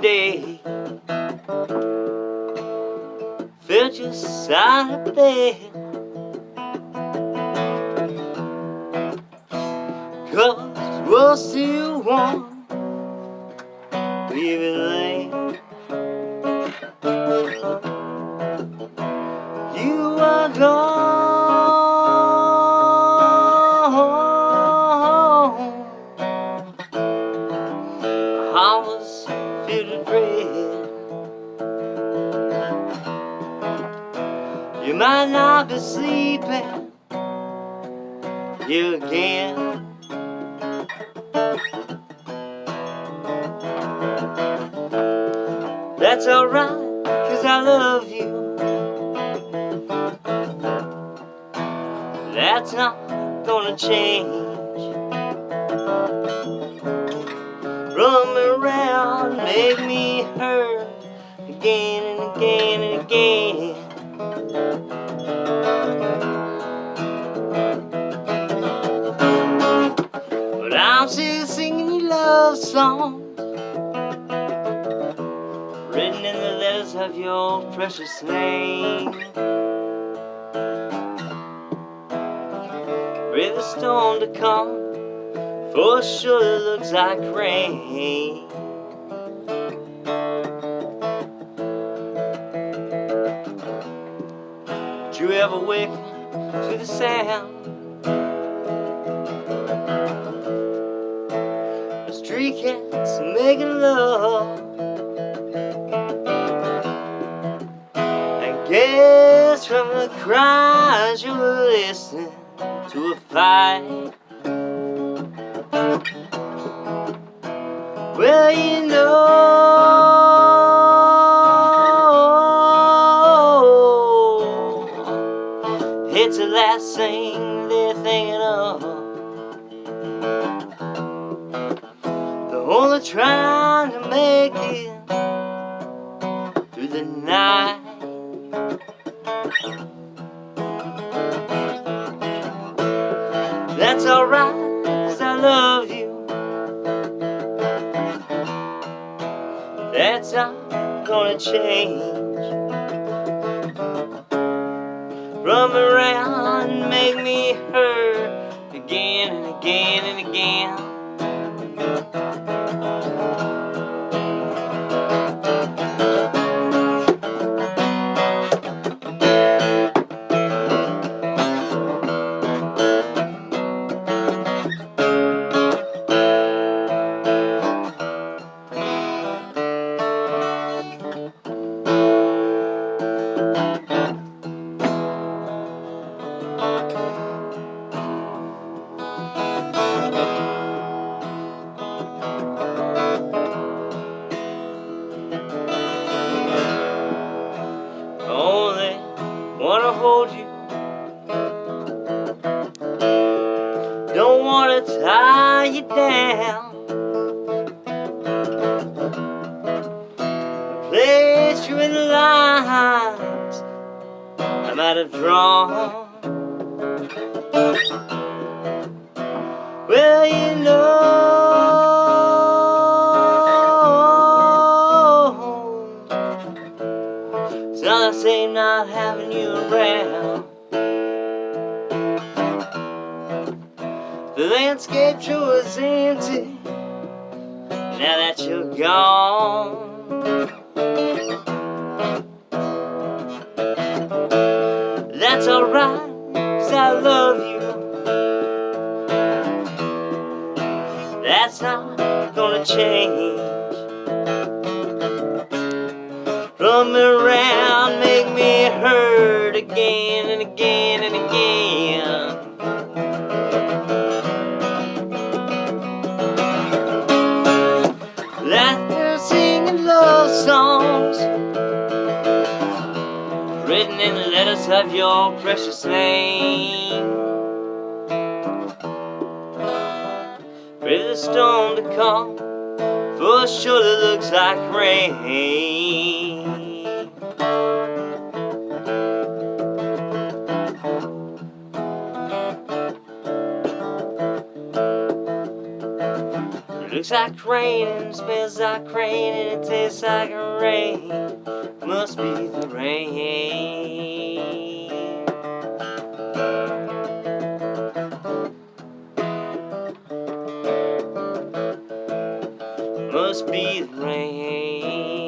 day. Felt your side of bed, covers were still warm, even late. You are gone. I was filled with dread. You might not be sleeping here again. That's alright, 'cause I love you. That's not gonna change. Run me around, make me hurt again and again and again. But I'm still singing your love songs, written in the letters of your precious name. Ready the storm to come, for sure it looks like rain. Did you ever wake to the sound? The street cats making love. I guess from the cries you were listening to a fight. Well, you know, it's the last thing they're thinking of. They're only trying to make it through the night. That's alright, 'cause I love you. That's not gonna change. Run me around, make me hurt again and again and again. Only wanna hold you, don't wanna tie you down. Place you in the lines I might have drawn. Well, you know, it's not the same not having you around. The landscape sure is empty now that you're gone. That's alright, 'cause I love you. That's not gonna change. Run me around, make me hurt again and again and again. Like they're singing love songs, written in the letters of your precious name. Ready the storm to come, for sure it looks like rain. Looks like rain and smells like rain and it tastes like rain. Must be the rain. Must be the rain.